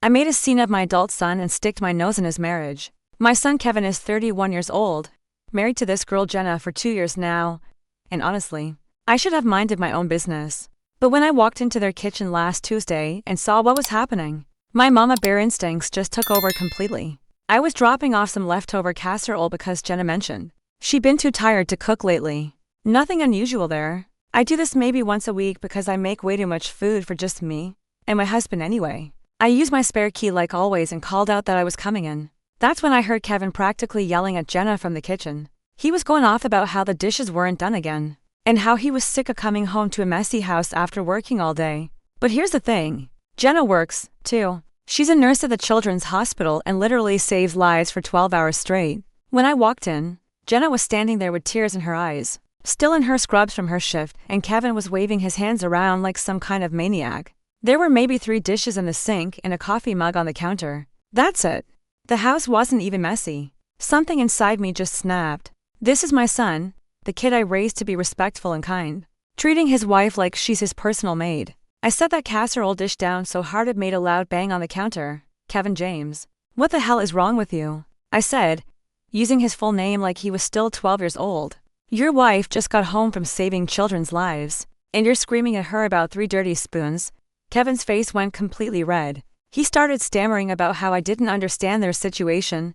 I made a scene of my adult son and sticked my nose in his marriage. My son Kevin is 31 years old, married to this girl Jenna for 2 years now, and honestly, I should have minded my own business. But when I walked into their kitchen last Tuesday and saw what was happening, my mama bear instincts just took over completely. I was dropping off some leftover casserole because Jenna mentioned she'd been too tired to cook lately. Nothing unusual there. I do this maybe once a week because I make way too much food for just me and my husband anyway. I used my spare key like always and called out that I was coming in. That's when I heard Kevin practically yelling at Jenna from the kitchen. He was going off about how the dishes weren't done again, and how he was sick of coming home to a messy house after working all day. But here's the thing. Jenna works, too. She's a nurse at the children's hospital and literally saves lives for 12 hours straight. When I walked in, Jenna was standing there with tears in her eyes, still in her scrubs from her shift, and Kevin was waving his hands around like some kind of maniac. There were maybe 3 dishes in the sink and a coffee mug on the counter. That's it. The house wasn't even messy. Something inside me just snapped. This is my son, the kid I raised to be respectful and kind, treating his wife like she's his personal maid. I set that casserole dish down so hard it made a loud bang on the counter. Kevin James. What the hell is wrong with you? I said, using his full name like he was still 12 years old. Your wife just got home from saving children's lives, and you're screaming at her about 3 dirty spoons. Kevin's face went completely red. He started stammering about how I didn't understand their situation,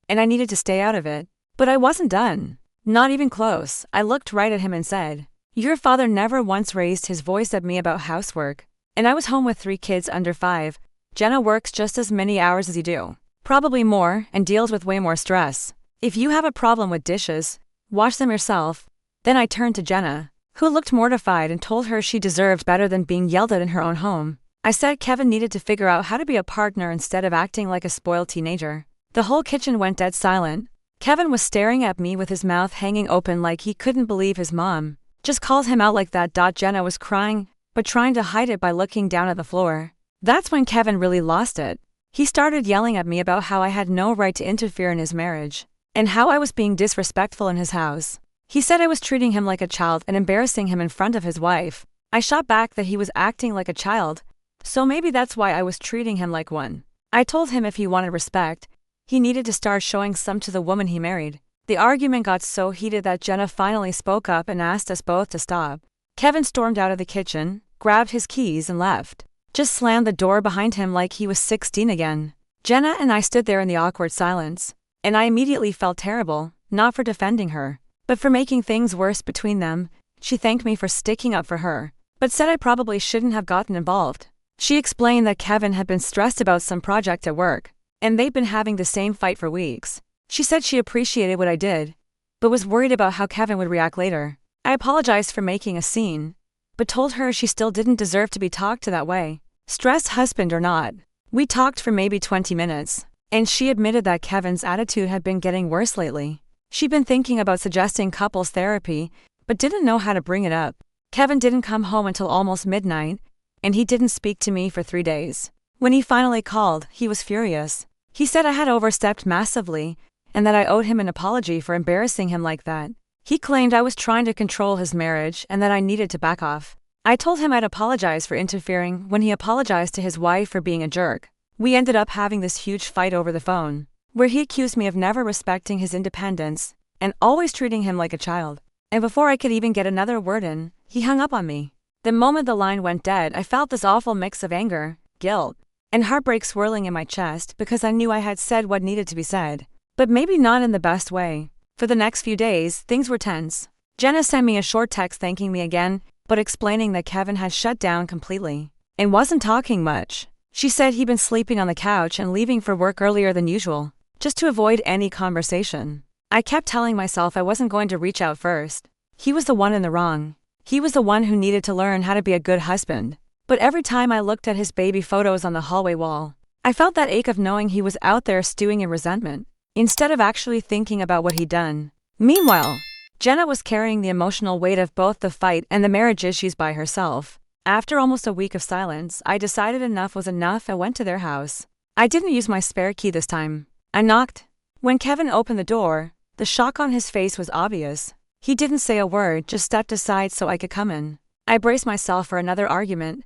and I needed to stay out of it. But I wasn't done. Not even close. I looked right at him and said, your father never once raised his voice at me about housework, and I was home with 3 kids under 5. Jenna works just as many hours as you do, probably more, and deals with way more stress. If you have a problem with dishes, wash them yourself. Then I turned to Jenna, who looked mortified, and told her she deserved better than being yelled at in her own home. I said Kevin needed to figure out how to be a partner instead of acting like a spoiled teenager. The whole kitchen went dead silent. Kevin was staring at me with his mouth hanging open like he couldn't believe his mom just called him out like that. Jenna was crying, but trying to hide it by looking down at the floor. That's when Kevin really lost it. He started yelling at me about how I had no right to interfere in his marriage, and how I was being disrespectful in his house. He said I was treating him like a child and embarrassing him in front of his wife. I shot back that he was acting like a child, so maybe that's why I was treating him like one. I told him if he wanted respect, he needed to start showing some to the woman he married. The argument got so heated that Jenna finally spoke up and asked us both to stop. Kevin stormed out of the kitchen, grabbed his keys and left. Just slammed the door behind him like he was 16 again. Jenna and I stood there in the awkward silence, and I immediately felt terrible, not for defending her, but for making things worse between them. She thanked me for sticking up for her, but said I probably shouldn't have gotten involved. She explained that Kevin had been stressed about some project at work, and they'd been having the same fight for weeks. She said she appreciated what I did, but was worried about how Kevin would react later. I apologized for making a scene, but told her she still didn't deserve to be talked to that way. Stressed husband or not. We talked for maybe 20 minutes, and she admitted that Kevin's attitude had been getting worse lately. She'd been thinking about suggesting couples therapy, but didn't know how to bring it up. Kevin didn't come home until almost midnight, and he didn't speak to me for 3 days. When he finally called, he was furious. He said I had overstepped massively, and that I owed him an apology for embarrassing him like that. He claimed I was trying to control his marriage and that I needed to back off. I told him I'd apologize for interfering when he apologized to his wife for being a jerk. We ended up having this huge fight over the phone, where he accused me of never respecting his independence and always treating him like a child. And before I could even get another word in, he hung up on me. The moment the line went dead, I felt this awful mix of anger, guilt, and heartbreak swirling in my chest because I knew I had said what needed to be said, but maybe not in the best way. For the next few days, things were tense. Jenna sent me a short text thanking me again, but explaining that Kevin had shut down completely and wasn't talking much. She said he'd been sleeping on the couch and leaving for work earlier than usual, just to avoid any conversation. I kept telling myself I wasn't going to reach out first. He was the one in the wrong. He was the one who needed to learn how to be a good husband. But every time I looked at his baby photos on the hallway wall, I felt that ache of knowing he was out there stewing in resentment, instead of actually thinking about what he'd done. Meanwhile, Jenna was carrying the emotional weight of both the fight and the marriage issues by herself. After almost a week of silence, I decided enough was enough and went to their house. I didn't use my spare key this time. I knocked. When Kevin opened the door, the shock on his face was obvious. He didn't say a word, just stepped aside so I could come in. I braced myself for another argument,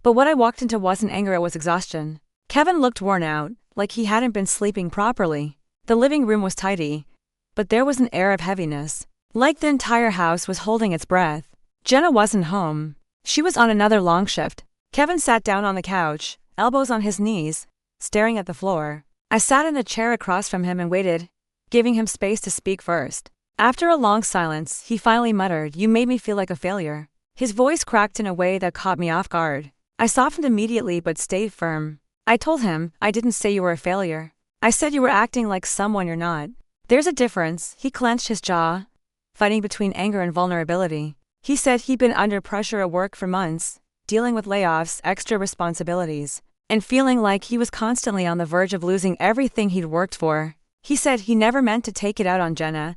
but what I walked into wasn't anger, it was exhaustion. Kevin looked worn out, like he hadn't been sleeping properly. The living room was tidy, but there was an air of heaviness, like the entire house was holding its breath. Jenna wasn't home. She was on another long shift. Kevin sat down on the couch, elbows on his knees, staring at the floor. I sat in the chair across from him and waited, giving him space to speak first. After a long silence, he finally muttered, "You made me feel like a failure." His voice cracked in a way that caught me off guard. I softened immediately but stayed firm. I told him, "I didn't say you were a failure. I said you were acting like someone you're not." "There's a difference." He clenched his jaw, fighting between anger and vulnerability. He said he'd been under pressure at work for months, dealing with layoffs, extra responsibilities, and feeling like he was constantly on the verge of losing everything he'd worked for. He said he never meant to take it out on Jenna,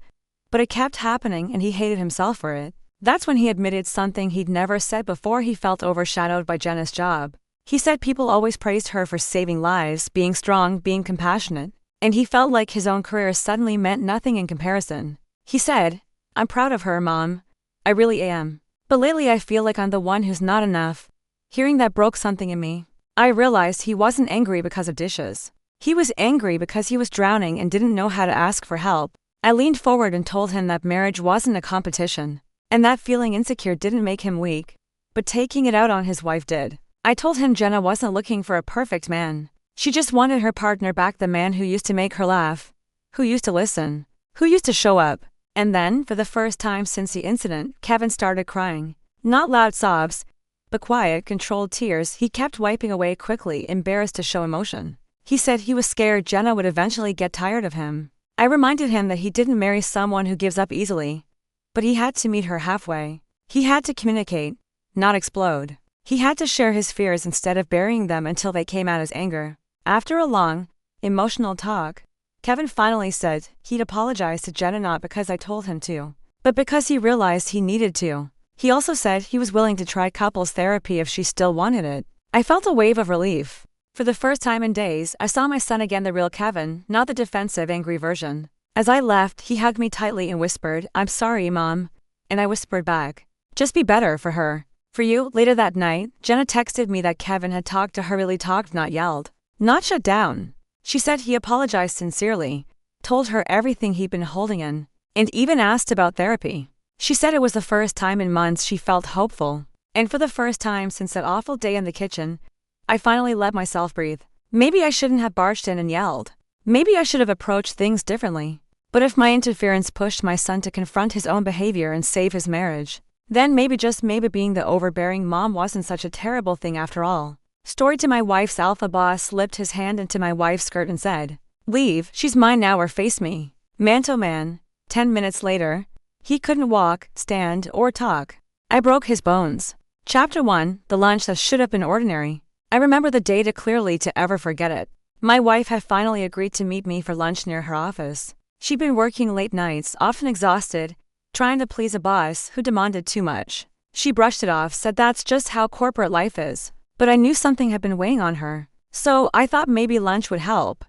but it kept happening and he hated himself for it. That's when he admitted something he'd never said before. He felt overshadowed by Jenna's job. He said people always praised her for saving lives, being strong, being compassionate, and he felt like his own career suddenly meant nothing in comparison. He said, "I'm proud of her, Mom. I really am. But lately I feel like I'm the one who's not enough." Hearing that broke something in me. I realized he wasn't angry because of dishes. He was angry because he was drowning and didn't know how to ask for help. I leaned forward and told him that marriage wasn't a competition, and that feeling insecure didn't make him weak, but taking it out on his wife did. I told him Jenna wasn't looking for a perfect man. She just wanted her partner back, the man who used to make her laugh, who used to listen, who used to show up. And then, for the first time since the incident, Kevin started crying. Not loud sobs, but quiet, controlled tears he kept wiping away quickly, embarrassed to show emotion. He said he was scared Jenna would eventually get tired of him. I reminded him that he didn't marry someone who gives up easily, but he had to meet her halfway. He had to communicate, not explode. He had to share his fears instead of burying them until they came out as anger. After a long, emotional talk, Kevin finally said he'd apologized to Jenna not because I told him to, but because he realized he needed to. He also said he was willing to try couples therapy if she still wanted it. I felt a wave of relief. For the first time in days, I saw my son again, the real Kevin, not the defensive, angry version. As I left, he hugged me tightly and whispered, "I'm sorry, Mom." And I whispered back, "Just be better for her. For you." Later that night, Jenna texted me that Kevin had talked to her, really talked, not yelled, not shut down. She said he apologized sincerely, told her everything he'd been holding in, and even asked about therapy. She said it was the first time in months she felt hopeful. And for the first time since that awful day in the kitchen, I finally let myself breathe. Maybe I shouldn't have barged in and yelled. Maybe I should have approached things differently. But if my interference pushed my son to confront his own behavior and save his marriage, then maybe, just maybe, being the overbearing mom wasn't such a terrible thing after all. Story to my wife's alpha boss slipped his hand into my wife's skirt and said, "Leave, she's mine now or face me." Man to man. 10 minutes later, he couldn't walk, stand, or talk. I broke his bones. Chapter 1, the lunch that should have been ordinary. I remember the day too clearly to ever forget it. My wife had finally agreed to meet me for lunch near her office. She'd been working late nights, often exhausted, trying to please a boss who demanded too much. She brushed it off, said that's just how corporate life is. But I knew something had been weighing on her, so I thought maybe lunch would help.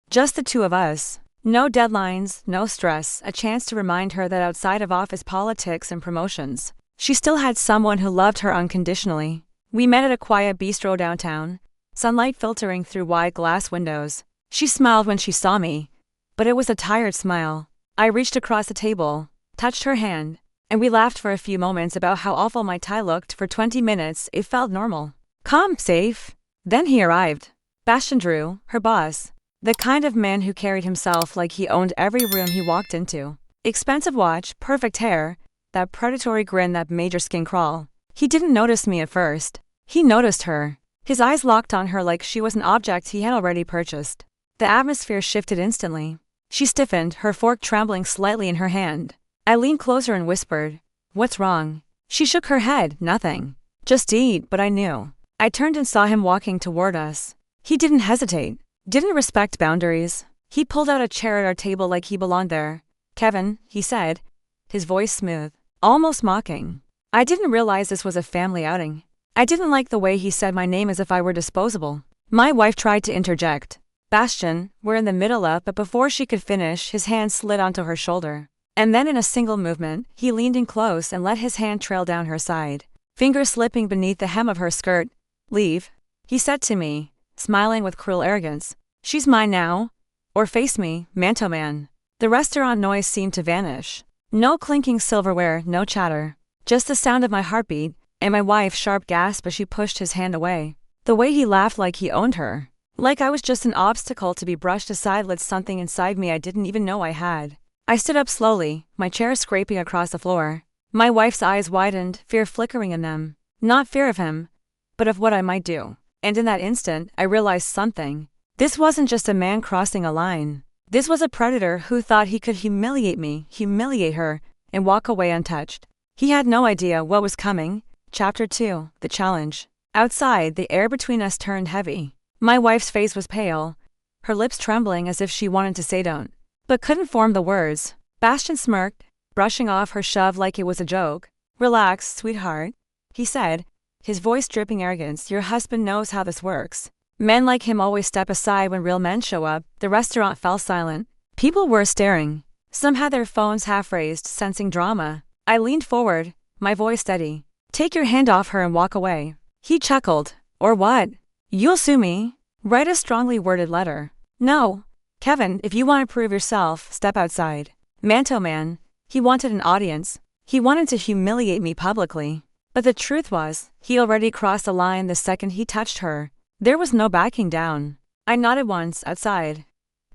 Just the two of us. No deadlines, no stress, a chance to remind her that outside of office politics and promotions, she still had someone who loved her unconditionally. We met at a quiet bistro downtown, sunlight filtering through wide glass windows. She smiled when she saw me, but it was a tired smile. I reached across the table, touched her hand, and we laughed for a few moments about how awful my tie looked. For 20 minutes, it felt normal. Calm, safe. Then he arrived. Bastian Drew, her boss. The kind of man who carried himself like he owned every room he walked into. Expensive watch, perfect hair, that predatory grin that made your skin crawl. He didn't notice me at first. He noticed her. His eyes locked on her like she was an object he had already purchased. The atmosphere shifted instantly. She stiffened, her fork trembling slightly in her hand. I leaned closer and whispered, "What's wrong?" She shook her head, "Nothing. Just eat," but I knew. I turned and saw him walking toward us. He didn't hesitate, didn't respect boundaries. He pulled out a chair at our table like he belonged there. "Kevin," he said, his voice smooth, almost mocking. I didn't realize this was a family outing. I didn't like the way he said my name as if I were disposable. My wife tried to interject. "Bastian, we're in the middle of," but before she could finish, his hand slid onto her shoulder. And then in a single movement, he leaned in close and let his hand trail down her side, fingers slipping beneath the hem of her skirt. "Leave," he said to me, smiling with cruel arrogance. She's mine now. Or face me, Manto Man. The restaurant noise seemed to vanish. No clinking silverware, no chatter. Just the sound of my heartbeat, and my wife's sharp gasp as she pushed his hand away. The way he laughed like he owned her. Like I was just an obstacle to be brushed aside lit something inside me I didn't even know I had. I stood up slowly, my chair scraping across the floor. My wife's eyes widened, fear flickering in them. Not fear of him, but of what I might do. And in that instant, I realized something. This wasn't just a man crossing a line. This was a predator who thought he could humiliate me, humiliate her, and walk away untouched. He had no idea what was coming. Chapter 2, The Challenge. Outside, the air between us turned heavy. My wife's face was pale, her lips trembling as if she wanted to say don't, but couldn't form the words. Bastian smirked, brushing off her shove like it was a joke. Relax, sweetheart, he said, his voice dripping arrogance. Your husband knows how this works. Men like him always step aside when real men show up. The restaurant fell silent. People were staring. Some had their phones half raised, sensing drama. I leaned forward, my voice steady. Take your hand off her and walk away. He chuckled. Or what? You'll sue me. Write a strongly worded letter. No. Kevin, if you want to prove yourself, step outside. Manto Man. He wanted an audience. He wanted to humiliate me publicly. But the truth was, he already crossed the line the second he touched her. There was no backing down. I nodded once, outside.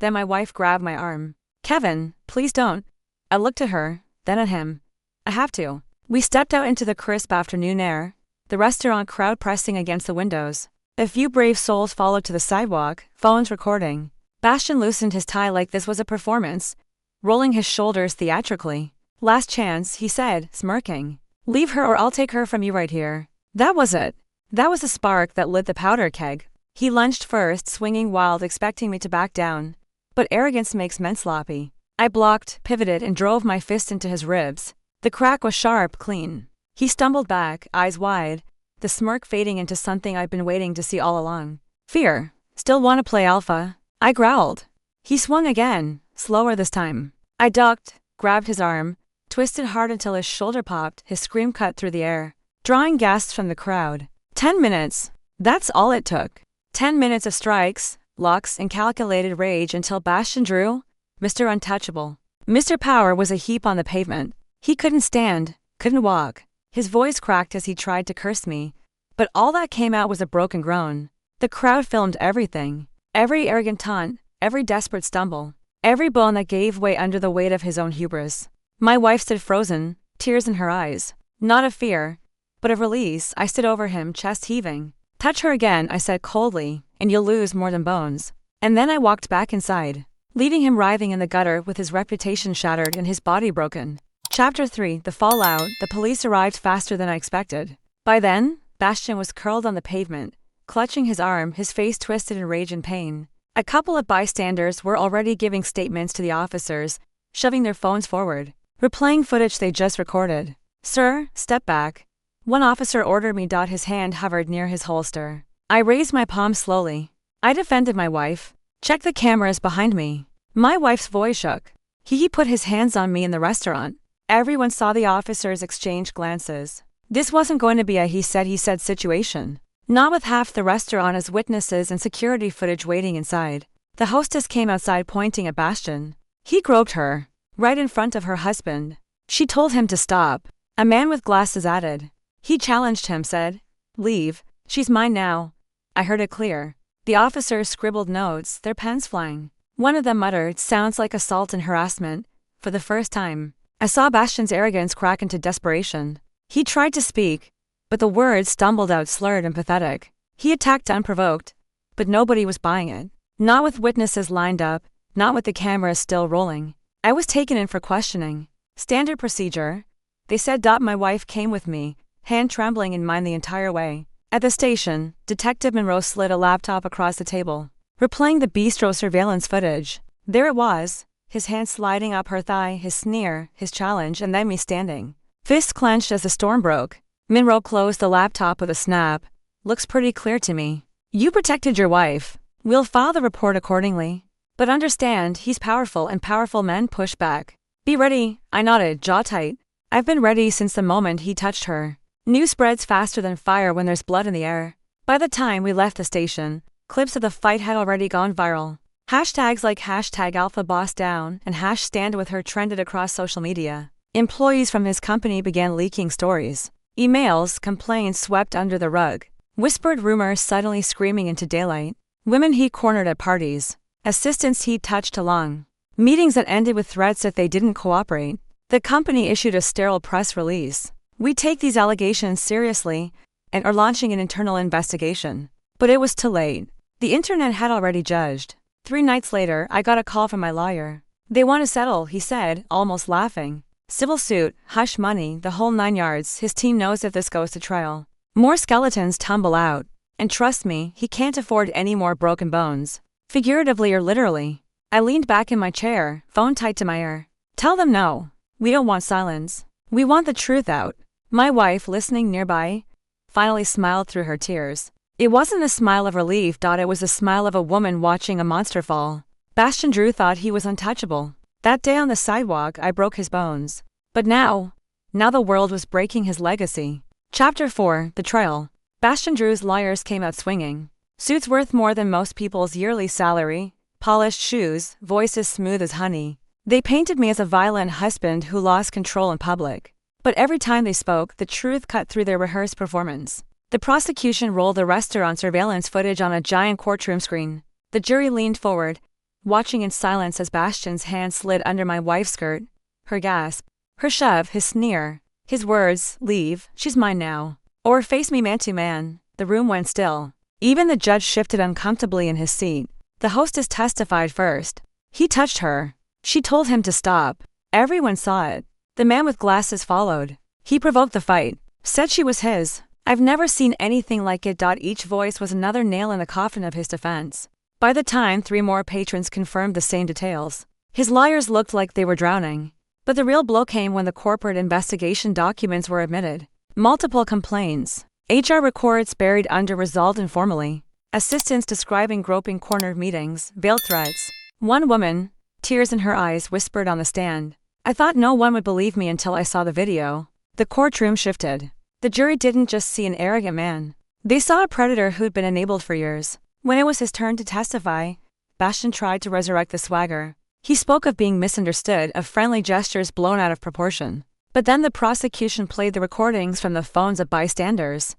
Then my wife grabbed my arm. Kevin, please don't. I looked at her, then at him. I have to. We stepped out into the crisp afternoon air, the restaurant crowd pressing against the windows. A few brave souls followed to the sidewalk, phones recording. Bastian loosened his tie like this was a performance, rolling his shoulders theatrically. Last chance, he said, smirking. Leave her or I'll take her from you right here. That was it. That was the spark that lit the powder keg. He lunged first, swinging wild, expecting me to back down. But arrogance makes men sloppy. I blocked, pivoted, and drove my fist into his ribs. The crack was sharp, clean. He stumbled back, eyes wide, the smirk fading into something I'd been waiting to see all along. Fear. Still want to play alpha? I growled. He swung again, slower this time. I ducked, grabbed his arm, twisted hard until his shoulder popped, his scream cut through the air, drawing gasps from the crowd. 10 minutes. That's all it took. 10 minutes of strikes, locks, and calculated rage until Bastian drew, Mr. Untouchable. Mr. Power was a heap on the pavement. He couldn't stand, couldn't walk. His voice cracked as he tried to curse me, but all that came out was a broken groan. The crowd filmed everything. Every arrogant taunt, every desperate stumble, every bone that gave way under the weight of his own hubris. My wife stood frozen, tears in her eyes. Not of fear, but of release. I stood over him, chest heaving. Touch her again, I said coldly, and you'll lose more than bones. And then I walked back inside, leaving him writhing in the gutter with his reputation shattered and his body broken. Chapter 3, The Fallout. The police arrived faster than I expected. By then, Bastian was curled on the pavement, clutching his arm, his face twisted in rage and pain. A couple of bystanders were already giving statements to the officers, shoving their phones forward, replaying footage they just recorded. Sir, step back. One officer ordered me. His hand hovered near his holster. I raised my palm slowly. I defended my wife. Check the cameras behind me. My wife's voice shook. He put his hands on me in the restaurant. Everyone saw the officers exchange glances. This wasn't going to be a he said situation. Not with half the restaurant as witnesses and security footage waiting inside. The hostess came outside pointing at Bastian. He groped her, right in front of her husband. She told him to stop. A man with glasses added. He challenged him, said, Leave, she's mine now. I heard it clear. The officers scribbled notes, their pens flying. One of them muttered, Sounds like assault and harassment. For the first time, I saw Bastian's arrogance crack into desperation. He tried to speak, but the words stumbled out slurred and pathetic. He attacked unprovoked, but nobody was buying it. Not with witnesses lined up, not with the cameras still rolling. I was taken in for questioning. Standard procedure. They said. My wife came with me, hand trembling in mine the entire way. At the station, Detective Monroe slid a laptop across the table, replaying the bistro surveillance footage. There it was, his hand sliding up her thigh, his sneer, his challenge, and then me standing. Fists clenched as the storm broke. Monroe closed the laptop with a snap. Looks pretty clear to me. You protected your wife. We'll file the report accordingly. But understand, he's powerful and powerful men push back. Be ready, I nodded, jaw tight. I've been ready since the moment he touched her. News spreads faster than fire when there's blood in the air. By the time we left the station, Clips of the fight had already gone viral. Hashtags like #AlphaBossDown and #StandWithHer trended across social media. Employees from his company began leaking stories. Emails, complaints swept under the rug. Whispered rumors suddenly screaming into daylight. Women he cornered at parties. Assistants he touched along. Meetings that ended with threats if they didn't cooperate. The company issued a sterile press release. "We take these allegations seriously and are launching an internal investigation." But it was too late. The internet had already judged. 3 nights later, I got a call from my lawyer. "They want to settle," he said, almost laughing. "Civil suit, hush money, the whole 9 yards. His team knows if this goes to trial. More skeletons tumble out. And trust me, he can't afford any more broken bones. Figuratively or literally." I leaned back in my chair, phone tight to my ear. "Tell them no. We don't want silence. We want the truth out." My wife, listening nearby, finally smiled through her tears. It wasn't a smile of relief, it was a smile of a woman watching a monster fall. Bastian Drew thought he was untouchable. That day on the sidewalk, I broke his bones. But now the world was breaking his legacy. Chapter 4, The Trial. Bastian Drew's lawyers came out swinging. Suits worth more than most people's yearly salary, polished shoes, voices smooth as honey. They painted me as a violent husband who lost control in public. But every time they spoke, the truth cut through their rehearsed performance. The prosecution rolled the restaurant surveillance footage on a giant courtroom screen. The jury leaned forward, watching in silence as Bastian's hand slid under my wife's skirt. Her gasp, her shove, his sneer, his words, "Leave, she's mine now." Or "Face me man to man." The room went still. Even the judge shifted uncomfortably in his seat. The hostess testified first. He touched her. She told him to stop. Everyone saw it. The man with glasses followed. He provoked the fight. Said she was his. I've never seen anything like it. Each voice was another nail in the coffin of his defense. By the time 3 more patrons confirmed the same details, his lawyers looked like they were drowning. But the real blow came when the corporate investigation documents were admitted. Multiple complaints. HR records buried under resolved informally. Assistants describing groping corner meetings, veiled threats. One woman, tears in her eyes, whispered on the stand, "I thought no one would believe me until I saw the video." The courtroom shifted. The jury didn't just see an arrogant man. They saw a predator who'd been enabled for years. When it was his turn to testify, Bastian tried to resurrect the swagger. He spoke of being misunderstood, of friendly gestures blown out of proportion. But then the prosecution played the recordings from the phones of bystanders.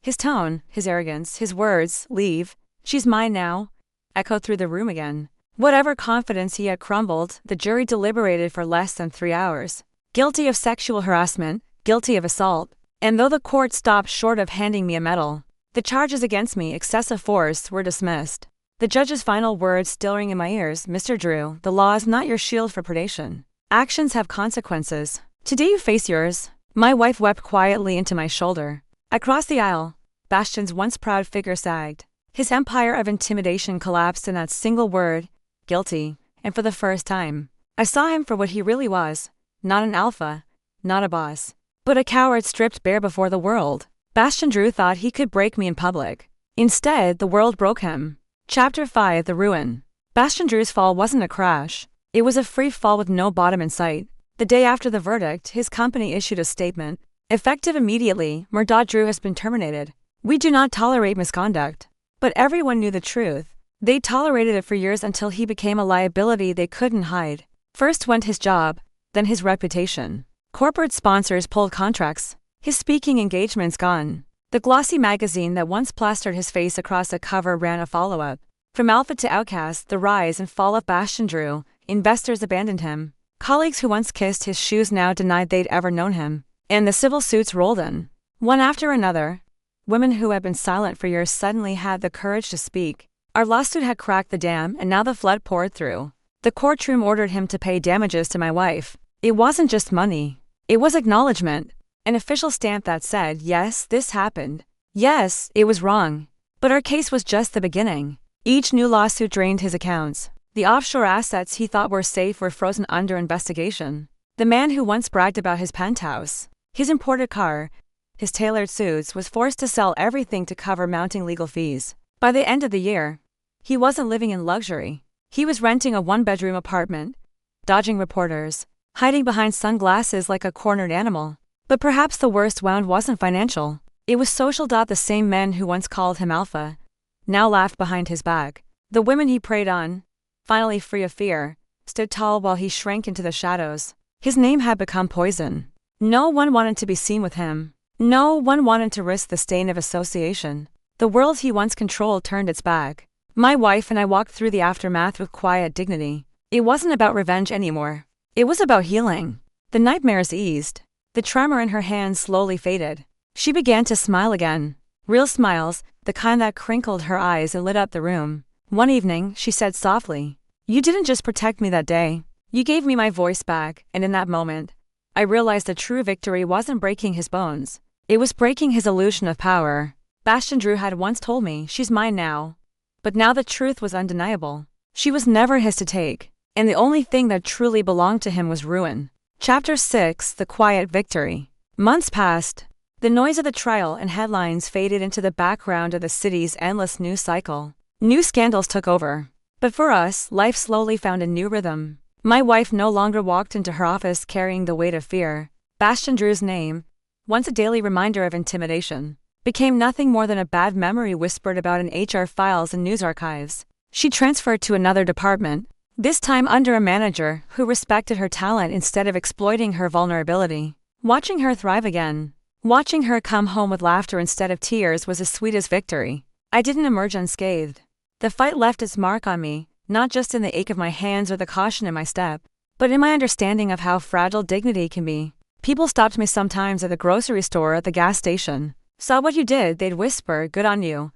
His tone, his arrogance, his words, "Leave, she's mine now," echoed through the room again. Whatever confidence he had crumbled, the jury deliberated for less than 3 hours. Guilty of sexual harassment, guilty of assault. And though the court stopped short of handing me a medal, the charges against me, excessive force, were dismissed. The judge's final words still ring in my ears, "Mr. Drew, the law is not your shield for predation. Actions have consequences. Today you face yours." My wife wept quietly into my shoulder. Across the aisle, Bastian's once proud figure sagged. His empire of intimidation collapsed in that single word, guilty, and for the first time, I saw him for what he really was, not an alpha, not a boss, but a coward stripped bare before the world. Bastian Drew thought he could break me in public. Instead, the world broke him. Chapter 5, The Ruin. Bastian Drew's fall wasn't a crash. It was a free fall with no bottom in sight. The day after the verdict, his company issued a statement. Effective immediately, Drew has been terminated. We do not tolerate misconduct. But everyone knew the truth. They tolerated it for years until he became a liability they couldn't hide. First went his job, then his reputation. Corporate sponsors pulled contracts. His speaking engagements gone. The glossy magazine that once plastered his face across a cover ran a follow-up. From alpha to outcast, the rise and fall of Bastian Drew. Investors abandoned him. Colleagues who once kissed his shoes now denied they'd ever known him. And the civil suits rolled in. One after another. Women who had been silent for years suddenly had the courage to speak. Our lawsuit had cracked the dam, and now the flood poured through. The courtroom ordered him to pay damages to my wife. It wasn't just money. It was acknowledgement. An official stamp that said, yes, this happened. Yes, it was wrong. But our case was just the beginning. Each new lawsuit drained his accounts. The offshore assets he thought were safe were frozen under investigation. The man who once bragged about his penthouse, his imported car, his tailored suits was forced to sell everything to cover mounting legal fees. By the end of the year, he wasn't living in luxury. He was renting a 1-bedroom apartment, dodging reporters, hiding behind sunglasses like a cornered animal. But perhaps the worst wound wasn't financial. It was social. The same men who once called him alpha now laughed behind his back. The women he preyed on, finally free of fear, stood tall while he shrank into the shadows. His name had become poison. No one wanted to be seen with him. No one wanted to risk the stain of association. The world he once controlled turned its back. My wife and I walked through the aftermath with quiet dignity. It wasn't about revenge anymore. It was about healing. The nightmares eased. The tremor in her hands slowly faded. She began to smile again. Real smiles, the kind that crinkled her eyes and lit up the room. One evening, she said softly, "You didn't just protect me that day. You gave me my voice back," and in that moment, I realized the true victory wasn't breaking his bones. It was breaking his illusion of power. Bastion Drew had once told me, "She's mine now." But now the truth was undeniable. She was never his to take, and the only thing that truly belonged to him was ruin. Chapter 6: The Quiet Victory. Months passed. The noise of the trial and headlines faded into the background of the city's endless news cycle. New scandals took over. But for us, life slowly found a new rhythm. My wife no longer walked into her office carrying the weight of fear. Bastion Drew's name, once a daily reminder of intimidation, became nothing more than a bad memory whispered about in HR files and news archives. She transferred to another department, this time under a manager who respected her talent instead of exploiting her vulnerability. Watching her thrive again, watching her come home with laughter instead of tears was as sweet as victory. I didn't emerge unscathed. The fight left its mark on me, not just in the ache of my hands or the caution in my step, but in my understanding of how fragile dignity can be. People stopped me sometimes at the grocery store, at the gas station. "Saw what you did," they'd whisper, "Good on you."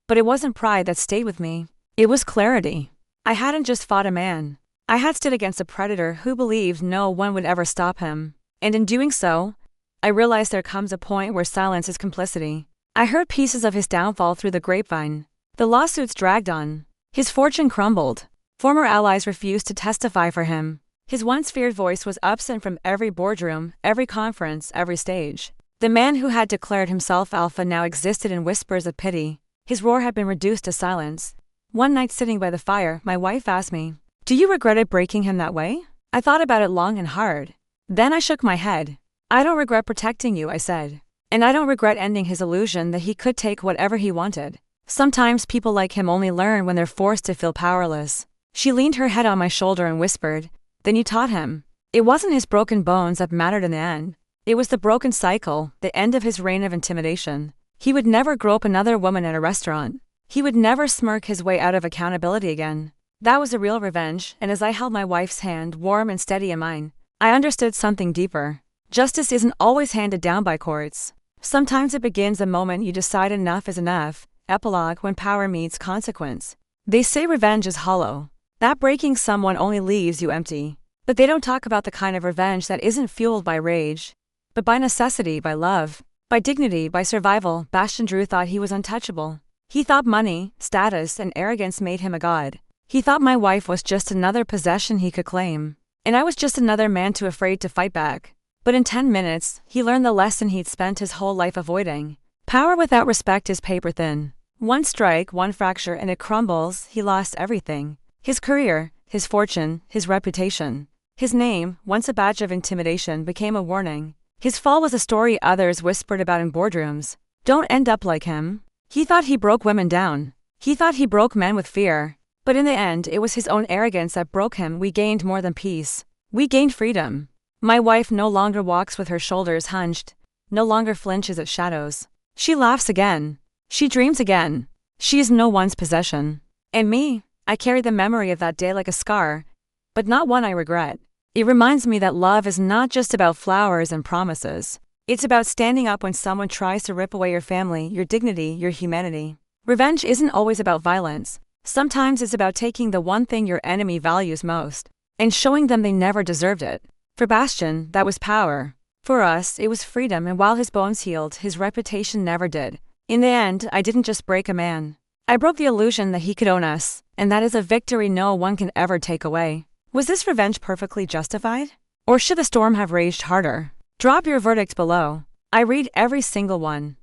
But it wasn't pride that stayed with me. It was clarity. I hadn't just fought a man. I had stood against a predator who believed no one would ever stop him. And in doing so, I realized there comes a point where silence is complicity. I heard pieces of his downfall through the grapevine. The lawsuits dragged on. His fortune crumbled. Former allies refused to testify for him. His once feared voice was absent from every boardroom, every conference, every stage. The man who had declared himself alpha now existed in whispers of pity. His roar had been reduced to silence. One night sitting by the fire, my wife asked me, "Do you regret it breaking him that way?" I thought about it long and hard. Then I shook my head. "I don't regret protecting you," I said. "And I don't regret ending his illusion that he could take whatever he wanted." Sometimes people like him only learn when they're forced to feel powerless. She leaned her head on my shoulder and whispered, "Then you taught him." It wasn't his broken bones that mattered in the end. It was the broken cycle, the end of his reign of intimidation. He would never grope another woman at a restaurant. He would never smirk his way out of accountability again. That was a real revenge, and as I held my wife's hand warm and steady in mine, I understood something deeper. Justice isn't always handed down by courts. Sometimes it begins the moment you decide enough is enough. Epilogue: when power meets consequence. They say revenge is hollow, that breaking someone only leaves you empty. But they don't talk about the kind of revenge that isn't fueled by rage, but by necessity, by love, by dignity, by survival. Bastion Drew thought he was untouchable. He thought money, status, and arrogance made him a god. He thought my wife was just another possession he could claim, and I was just another man too afraid to fight back. But in 10 minutes, he learned the lesson he'd spent his whole life avoiding. Power without respect is paper thin. One strike, one fracture, and it crumbles. He lost everything. His career, his fortune, his reputation. His name, once a badge of intimidation, became a warning. His fall was a story others whispered about in boardrooms. Don't end up like him. He thought he broke women down. He thought he broke men with fear. But in the end, it was his own arrogance that broke him. We gained more than peace. We gained freedom. My wife no longer walks with her shoulders hunched, no longer flinches at shadows. She laughs again. She dreams again. She is no one's possession. And me, I carry the memory of that day like a scar, but not one I regret. It reminds me that love is not just about flowers and promises. It's about standing up when someone tries to rip away your family, your dignity, your humanity. Revenge isn't always about violence. Sometimes it's about taking the one thing your enemy values most and showing them they never deserved it. For Bastion, that was power. For us, it was freedom, and while his bones healed, his reputation never did. In the end, I didn't just break a man. I broke the illusion that he could own us, and that is a victory no one can ever take away. Was this revenge perfectly justified? Or should the storm have raged harder? Drop your verdict below. I read every single one.